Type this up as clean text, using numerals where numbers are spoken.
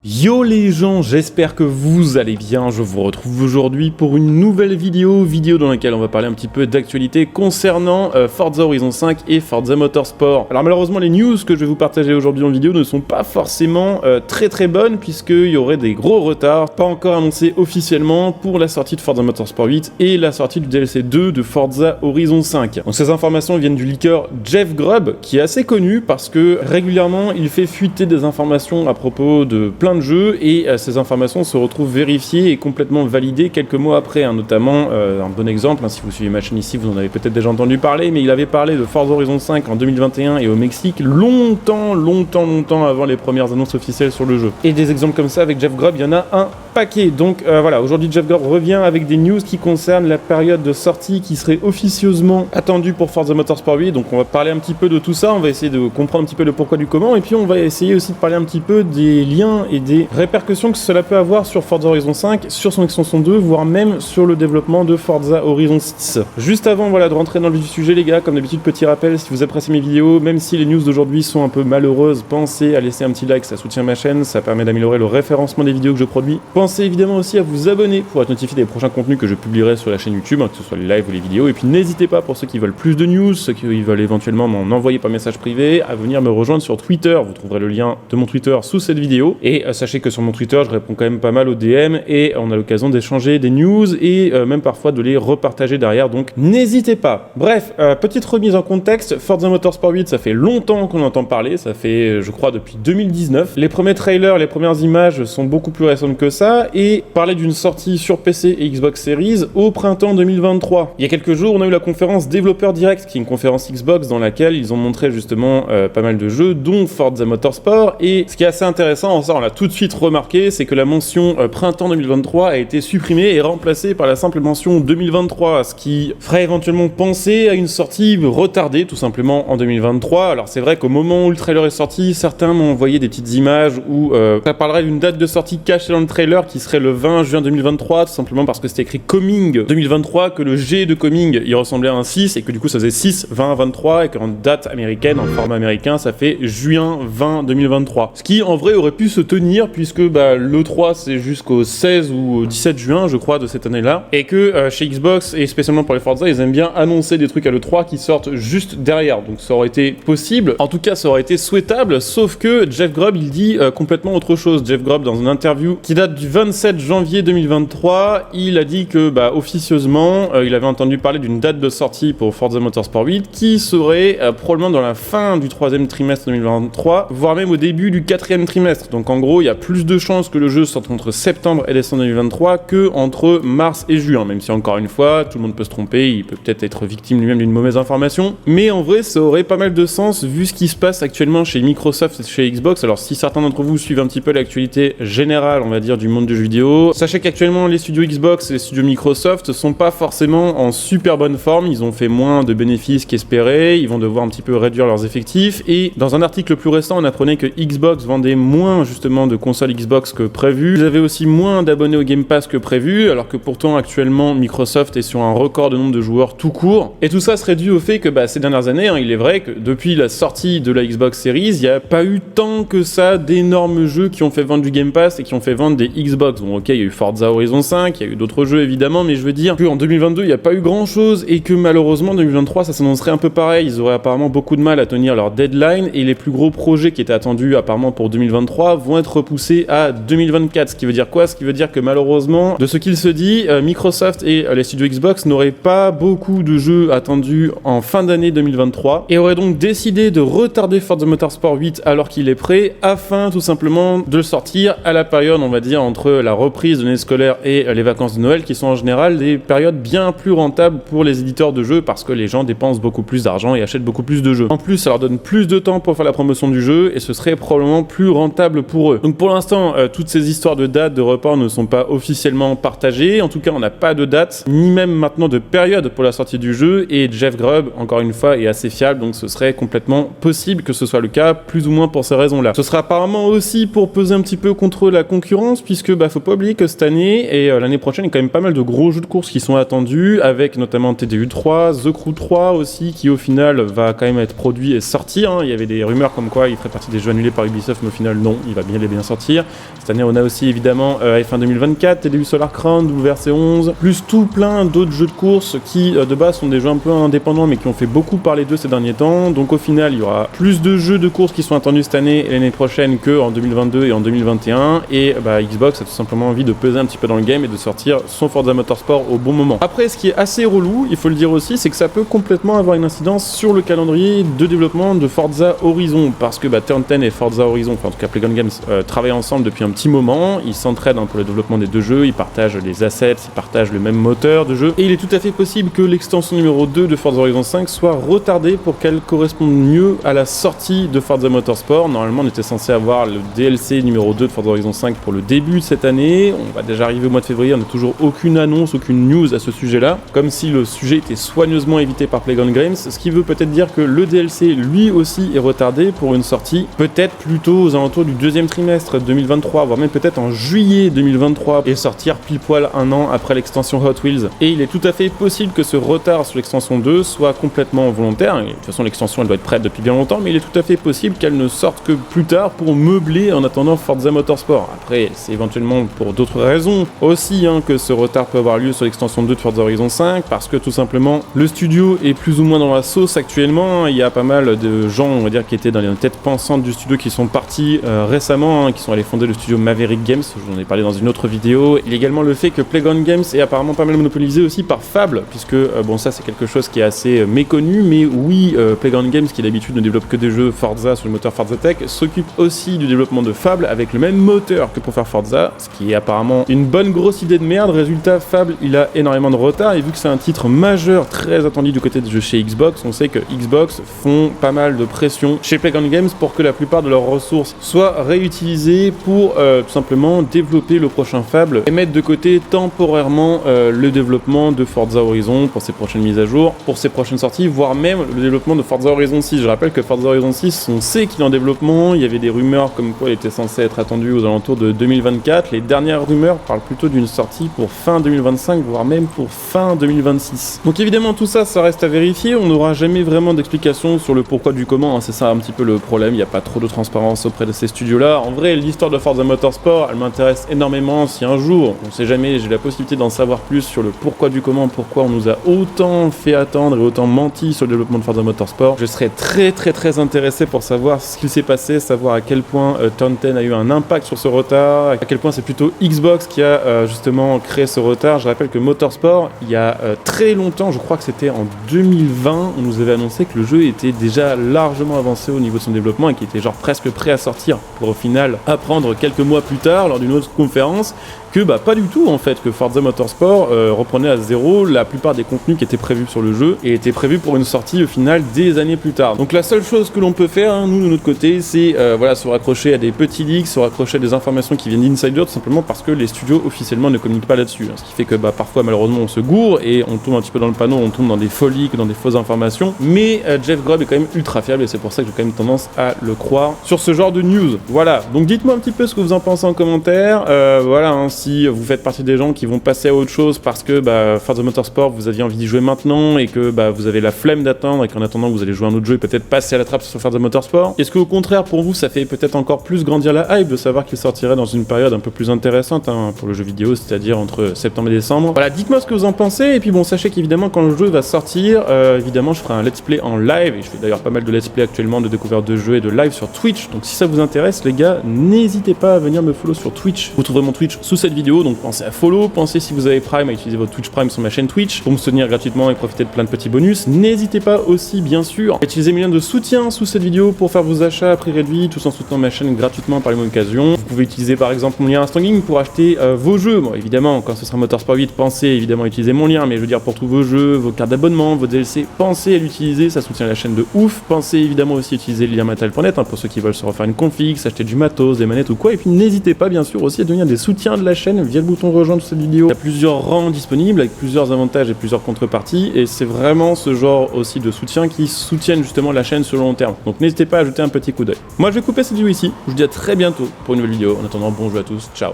Yo les gens, j'espère que vous allez bien, je vous retrouve aujourd'hui pour une nouvelle vidéo dans laquelle on va parler un petit peu d'actualité concernant Forza Horizon 5 et Forza Motorsport. Alors malheureusement les news que je vais vous partager aujourd'hui en vidéo ne sont pas forcément très bonnes puisqu'il y aurait des gros retards, pas encore annoncés officiellement pour la sortie de Forza Motorsport 8 et la sortie du DLC 2 de Forza Horizon 5. Donc ces informations viennent du leaker Jeff Grubb qui est assez connu parce que régulièrement il fait fuiter des informations à propos de plein de jeux et ces informations se retrouvent vérifiées et complètement validées quelques mois après, notamment un bon exemple, si vous suivez ma chaîne ici vous en avez peut-être déjà entendu parler, mais il avait parlé de Forza Horizon 5 en 2021 et au Mexique longtemps avant les premières annonces officielles sur le jeu. Et des exemples comme ça avec Jeff Grubb, il y en a un paquet. Donc voilà, aujourd'hui Jeff Grubb revient avec des news qui concernent la période de sortie qui serait officieusement attendue pour Forza Motorsport 8, donc on va parler un petit peu de tout ça, on va essayer de comprendre un petit peu le pourquoi du comment, et puis on va essayer aussi de parler un petit peu des liens et des répercussions que cela peut avoir sur Forza Horizon 5, sur son extension 2, voire même sur le développement de Forza Horizon 6. Juste avant de rentrer dans le vif du sujet les gars, comme d'habitude petit rappel, si vous appréciez mes vidéos, même si les news d'aujourd'hui sont un peu malheureuses, pensez à laisser un petit like, ça soutient ma chaîne, ça permet d'améliorer le référencement des vidéos que je produis. Pensez évidemment aussi à vous abonner pour être notifié des prochains contenus que je publierai sur la chaîne YouTube, que ce soit les lives ou les vidéos, et puis n'hésitez pas pour ceux qui veulent plus de news, ceux qui veulent éventuellement m'en envoyer par message privé, à venir me rejoindre sur Twitter, vous trouverez le lien de mon Twitter sous cette vidéo, et sachez que sur mon Twitter je réponds quand même pas mal aux DM et on a l'occasion d'échanger des news et même parfois de les repartager derrière, donc n'hésitez pas. Bref, petite remise en contexte, Forza Motorsport 8 ça fait longtemps qu'on entend parler, ça fait je crois depuis 2019, les premiers trailers, les premières images sont beaucoup plus récentes que ça et parlait d'une sortie sur PC et Xbox Series au printemps 2023. Il y a quelques jours on a eu la conférence Développeur Direct qui est une conférence Xbox dans laquelle ils ont montré justement pas mal de jeux dont Forza Motorsport, et ce qui est assez intéressant, ça on l'a tout de suite remarqué, c'est que la mention printemps 2023 a été supprimée et remplacée par la simple mention 2023, ce qui ferait éventuellement penser à une sortie retardée tout simplement en 2023. Alors c'est vrai qu'au moment où le trailer est sorti, certains m'ont envoyé des petites images où ça parlerait d'une date de sortie cachée dans le trailer qui serait le 20 juin 2023, tout simplement parce que c'était écrit Coming 2023, que le G de Coming il ressemblait à un 6 et que du coup ça faisait 6, 20, 23 et qu'en date américaine, en format américain, ça fait juin 20 2023. Ce qui en vrai aurait pu se tenir puisque l'E3 c'est jusqu'au 16 ou 17 juin je crois de cette année-là, et que chez Xbox et spécialement pour les Forza ils aiment bien annoncer des trucs à l'E3 qui sortent juste derrière, donc ça aurait été possible, en tout cas ça aurait été souhaitable, sauf que Jeff Grubb il dit complètement autre chose. Jeff Grubb dans une interview qui date du 27 janvier 2023, il a dit que officieusement il avait entendu parler d'une date de sortie pour Forza Motorsport 8 qui serait probablement dans la fin du 3e trimestre 2023, voire même au début du 4e trimestre. Donc en gros il y a plus de chances que le jeu sorte entre septembre et décembre 2023 que entre mars et juin, même si encore une fois tout le monde peut se tromper, il peut peut-être être victime lui-même d'une mauvaise information, mais en vrai ça aurait pas mal de sens vu ce qui se passe actuellement chez Microsoft et chez Xbox. Alors si certains d'entre vous suivent un petit peu l'actualité générale on va dire du monde du jeu vidéo, sachez qu'actuellement les studios Xbox et les studios Microsoft sont pas forcément en super bonne forme, ils ont fait moins de bénéfices qu'espérés, ils vont devoir un petit peu réduire leurs effectifs, et dans un article plus récent on apprenait que Xbox vendait moins justement de consoles Xbox que prévu, ils avaient aussi moins d'abonnés au Game Pass que prévu, alors que pourtant actuellement Microsoft est sur un record de nombre de joueurs tout court, et tout ça serait dû au fait que ces dernières années, il est vrai que depuis la sortie de la Xbox Series, il n'y a pas eu tant que ça d'énormes jeux qui ont fait vendre du Game Pass et qui ont fait vendre des Xbox. Bon ok, il y a eu Forza Horizon 5, il y a eu d'autres jeux évidemment, mais je veux dire qu'en 2022 il n'y a pas eu grand chose et que malheureusement 2023 ça s'annoncerait un peu pareil, ils auraient apparemment beaucoup de mal à tenir leur deadline et les plus gros projets qui étaient attendus apparemment pour 2023 vont être repoussés à 2024, ce qui veut dire quoi? Ce qui veut dire que malheureusement, de ce qu'il se dit, Microsoft et les studios Xbox n'auraient pas beaucoup de jeux attendus en fin d'année 2023 et auraient donc décidé de retarder Forza Motorsport 8 alors qu'il est prêt, afin tout simplement de le sortir à la période on va dire entre la reprise de l'année scolaire et les vacances de Noël, qui sont en général des périodes bien plus rentables pour les éditeurs de jeux parce que les gens dépensent beaucoup plus d'argent et achètent beaucoup plus de jeux. En plus ça leur donne plus de temps pour faire la promotion du jeu et ce serait probablement plus rentable pour eux. Donc pour l'instant toutes ces histoires de dates de report ne sont pas officiellement partagées, en tout cas on n'a pas de date ni même maintenant de période pour la sortie du jeu, et Jeff Grubb encore une fois est assez fiable, donc ce serait complètement possible que ce soit le cas, plus ou moins pour ces raisons là. Ce sera apparemment aussi pour peser un petit peu contre la concurrence, puisque puisque faut pas oublier que cette année et l'année prochaine, il y a quand même pas mal de gros jeux de course qui sont attendus, avec notamment TDU 3, The Crew 3 aussi, qui au final va quand même être produit et sortir. Il y avait des rumeurs comme quoi il ferait partie des jeux annulés par Ubisoft, mais au final non, il va bien sortir. Cette année, on a aussi évidemment F1 2024, TDU Solar Crown, WRC 11, plus tout plein d'autres jeux de course qui de base sont des jeux un peu indépendants, mais qui ont fait beaucoup parler d'eux ces derniers temps. Donc au final, il y aura plus de jeux de course qui sont attendus cette année et l'année prochaine qu'en 2022 et en 2021. Et Xbox a tout simplement envie de peser un petit peu dans le game et de sortir son Forza Motorsport au bon moment. Après, ce qui est assez relou, il faut le dire aussi, c'est que ça peut complètement avoir une incidence sur le calendrier de développement de Forza Horizon, parce que Turn 10 et Forza Horizon, enfin en tout cas Playground Games, travaillent ensemble depuis un petit moment. Ils s'entraident pour le développement des deux jeux, ils partagent les assets, ils partagent le même moteur de jeu, et il est tout à fait possible que l'extension numéro 2 de Forza Horizon 5 soit retardée pour qu'elle corresponde mieux à la sortie de Forza Motorsport. Normalement, on était censé avoir le DLC numéro 2 de Forza Horizon 5 pour le début de cette année. On va déjà arriver au mois de février, on n'a toujours aucune annonce, aucune news à ce sujet-là, comme si le sujet était soigneusement évité par Playground Games, ce qui veut peut-être dire que le DLC lui aussi est retardé pour une sortie peut-être plutôt aux alentours du deuxième trimestre 2023, voire même peut-être en juillet 2023, et sortir pile poil un an après l'extension Hot Wheels. Et il est tout à fait possible que ce retard sur l'extension 2 soit complètement volontaire. Et de toute façon, l'extension elle doit être prête depuis bien longtemps, mais il est tout à fait possible qu'elle ne sorte que plus tard pour meubler en attendant Forza Motorsport. Après, c'est éventuellement pour d'autres raisons aussi que ce retard peut avoir lieu sur l'extension 2 de Forza Horizon 5, parce que tout simplement le studio est plus ou moins dans la sauce actuellement. Il y a pas mal de gens, on va dire, qui étaient dans les têtes pensantes du studio qui sont partis récemment, qui sont allés fonder le studio Maverick Games, je vous en ai parlé dans une autre vidéo. Il y a également le fait que Playground Games est apparemment pas mal monopolisé aussi par Fable, puisque bon, ça c'est quelque chose qui est assez méconnu, mais oui, Playground Games, qui d'habitude ne développe que des jeux Forza sur le moteur Forza Tech, s'occupe aussi du développement de Fable avec le même moteur que pour faire Forza, ce qui est apparemment une bonne grosse idée de merde. Résultat, Fable il a énormément de retard, et vu que c'est un titre majeur très attendu du côté des jeux chez Xbox, on sait que Xbox font pas mal de pression chez Playground Games pour que la plupart de leurs ressources soient réutilisées pour tout simplement développer le prochain Fable et mettre de côté temporairement le développement de Forza Horizon pour ses prochaines mises à jour, pour ses prochaines sorties, voire même le développement de Forza Horizon 6. Je rappelle que Forza Horizon 6, on sait qu'il est en développement, il y avait des rumeurs comme quoi il était censé être attendu aux alentours de 2024. Les dernières rumeurs parlent plutôt d'une sortie pour fin 2025, voire même pour fin 2026. Donc évidemment tout ça, ça reste à vérifier, on n'aura jamais vraiment d'explication sur le pourquoi du comment, c'est ça un petit peu le problème, il n'y a pas trop de transparence auprès de ces studios-là. En vrai, l'histoire de Forza Motorsport, elle m'intéresse énormément. Si un jour, on sait jamais, j'ai la possibilité d'en savoir plus sur le pourquoi du comment, pourquoi on nous a autant fait attendre et autant menti sur le développement de Forza Motorsport, je serais très intéressé pour savoir ce qu'il s'est passé, savoir à quel point Turn 10 a eu un impact sur ce retard, à quel point c'est plutôt Xbox qui a justement créé ce retard. Je rappelle que Motorsport, il y a très longtemps, je crois que c'était en 2020, on nous avait annoncé que le jeu était déjà largement avancé au niveau de son développement et qu'il était genre presque prêt à sortir, pour au final apprendre quelques mois plus tard lors d'une autre conférence que pas du tout en fait, que Forza Motorsport reprenait à zéro la plupart des contenus qui étaient prévus sur le jeu et étaient prévus pour une sortie au final des années plus tard. Donc la seule chose que l'on peut faire, nous de notre côté, c'est voilà, se raccrocher à des petits leaks, se raccrocher à des informations qui viennent d'insiders, tout simplement parce que les studios officiellement ne communiquent pas là-dessus, ce qui fait que parfois malheureusement on se gourre et on tombe un petit peu dans le panneau, on tombe dans des faux leaks, dans des fausses informations, mais Jeff Grubb est quand même ultra fiable et c'est pour ça que j'ai quand même tendance à le croire sur ce genre de news. Voilà, donc dites-moi un petit peu ce que vous en pensez en commentaire, voilà, si vous faites partie des gens qui vont passer à autre chose parce que Forza Motorsport, vous aviez envie d'y jouer maintenant et que vous avez la flemme d'attendre et qu'en attendant vous allez jouer un autre jeu et peut-être passer à la trappe sur Forza Motorsport. Est-ce qu'au contraire pour vous ça fait peut-être encore plus grandir la hype de savoir qu'il sortirait dans une période un peu plus intéressante pour le jeu vidéo, c'est-à-dire entre septembre et décembre. Voilà, dites-moi ce que vous en pensez et puis bon, sachez qu'évidemment quand le jeu va sortir, évidemment je ferai un let's play en live et je fais d'ailleurs pas mal de let's play actuellement de découverte de jeux et de live sur Twitch, donc si ça vous intéresse les gars, n'hésitez pas à venir me follow sur Twitch. Vous trouverez mon Twitch sous cette vidéo, donc pensez à follow, pensez si vous avez Prime à utiliser votre Twitch Prime sur ma chaîne Twitch pour me soutenir gratuitement et profiter de plein de petits bonus. N'hésitez pas aussi bien sûr à utiliser mes liens de soutien sous cette vidéo pour faire vos achats à prix réduit, tout en soutenant ma chaîne gratuitement par les mêmes occasions. Vous pouvez utiliser par exemple mon lien Instant Gaming pour acheter vos jeux. Bon évidemment quand ce sera Motorsport 8, pensez évidemment à utiliser mon lien, mais je veux dire pour tous vos jeux, vos cartes d'abonnement, vos DLC, pensez à l'utiliser, ça soutient la chaîne de ouf. Pensez évidemment aussi à utiliser le lien matériel.net pour ceux qui veulent se refaire une config, s'acheter du matos, des manettes ou quoi, et puis n'hésitez pas bien sûr aussi à devenir des soutiens de la chaîne via le bouton rejoindre cette vidéo. Il y a plusieurs rangs disponibles avec plusieurs avantages et plusieurs contreparties, et c'est vraiment ce genre aussi de soutien qui soutiennent justement la chaîne sur le long terme. Donc n'hésitez pas à jeter un petit coup d'œil. Moi je vais couper cette vidéo ici, je vous dis à très bientôt pour une nouvelle vidéo. En attendant, bon jeu à tous, ciao.